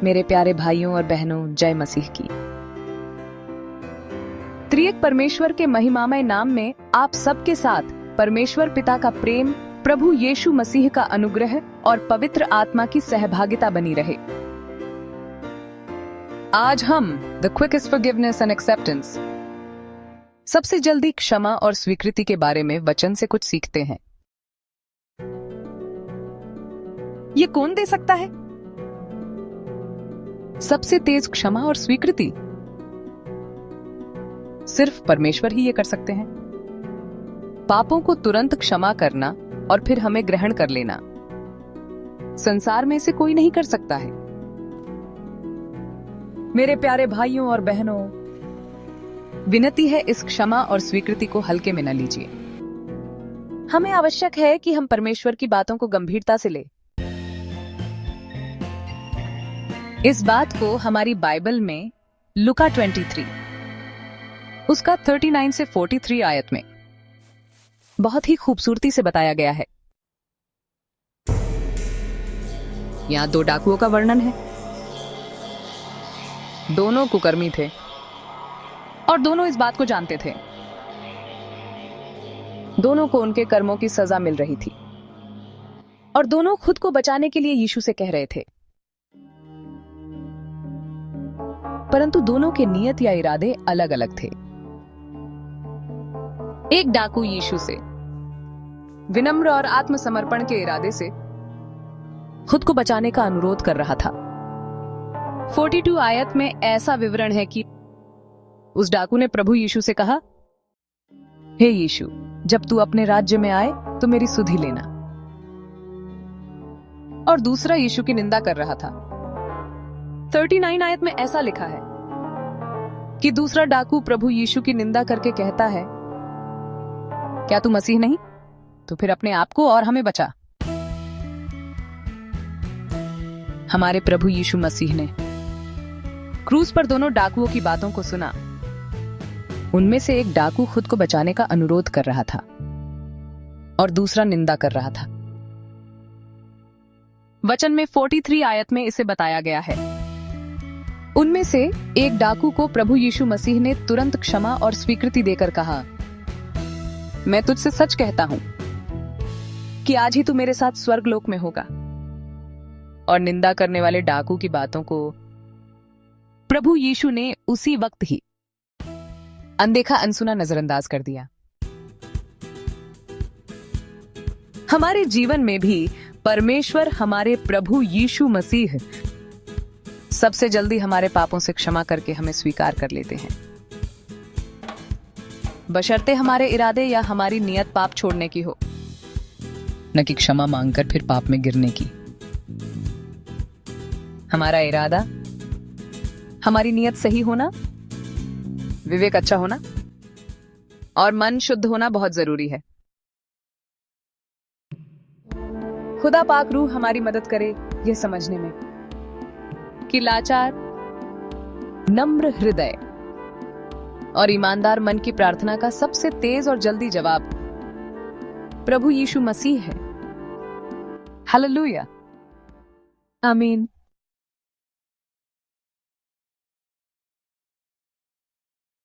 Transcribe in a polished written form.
मेरे प्यारे भाइयों और बहनों, जय मसीह की। त्रिएक परमेश्वर के महिमामय नाम में आप सबके साथ परमेश्वर पिता का प्रेम, प्रभु यीशु मसीह का अनुग्रह और पवित्र आत्मा की सहभागिता बनी रहे। आज हम the quickest forgiveness and acceptance, सबसे जल्दी क्षमा और स्वीकृति के बारे में वचन से कुछ सीखते हैं। ये कौन दे सकता है? सबसे तेज क्षमा और स्वीकृति सिर्फ परमेश्वर ही ये कर सकते हैं। पापों को तुरंत क्षमा करना और फिर हमें ग्रहण कर लेना संसार में से कोई नहीं कर सकता है। मेरे प्यारे भाइयों और बहनों, विनती है इस क्षमा और स्वीकृति को हल्के में न लीजिए। हमें आवश्यक है कि हम परमेश्वर की बातों को गंभीरता से लें। इस बात को हमारी बाइबल में लुका 23 उसका 39 से 43 आयत में बहुत ही खूबसूरती से बताया गया है। यहां दो डाकुओं का वर्णन है। दोनों कुकर्मी थे और दोनों इस बात को जानते थे। दोनों को उनके कर्मों की सजा मिल रही थी और दोनों खुद को बचाने के लिए यीशु से कह रहे थे, परंतु दोनों के नियत या इरादे अलग अलग थे। एक डाकू यीशु से विनम्र और आत्मसमर्पण के इरादे से खुद को बचाने का अनुरोध कर रहा था। 42 आयत में ऐसा विवरण है कि उस डाकू ने प्रभु यीशु से कहा, हे यीशु, जब तू अपने राज्य में आए तो मेरी सुधि लेना। और दूसरा यीशु की निंदा कर रहा था। 39 आयत में ऐसा लिखा है कि दूसरा डाकू प्रभु यीशु की निंदा करके कहता है, क्या तू मसीह नहीं? तो फिर अपने आप को और हमें बचा। हमारे प्रभु यीशु मसीह ने क्रूस पर दोनों डाकुओं की बातों को सुना। उनमें से एक डाकू खुद को बचाने का अनुरोध कर रहा था और दूसरा निंदा कर रहा था। वचन में 43 आयत में इसे बताया गया है। उनमें से एक डाकू को प्रभु यीशु मसीह ने तुरंत क्षमा और स्वीकृति देकर कहा, मैं तुझसे सच कहता हूं कि आज ही तू मेरे साथ स्वर्गलोक में होगा। और निंदा करने वाले डाकू की बातों को प्रभु यीशु ने उसी वक्त ही अनदेखा अनसुना नजरअंदाज कर दिया। हमारे जीवन में भी परमेश्वर हमारे प्रभु यीशु मसीह सबसे जल्दी हमारे पापों से क्षमा करके हमें स्वीकार कर लेते हैं, बशर्ते हमारे इरादे या हमारी नियत पाप छोड़ने की हो, न कि क्षमा मांगकर फिर पाप में गिरने की। हमारा इरादा, हमारी नियत सही होना, विवेक अच्छा होना और मन शुद्ध होना बहुत जरूरी है। खुदा पाक रूह हमारी मदद करे यह समझने में कि लाचार, नम्र हृदय और ईमानदार मन की प्रार्थना का सबसे तेज और जल्दी जवाब प्रभु यीशु मसीह है। हालेलुया, आमीन।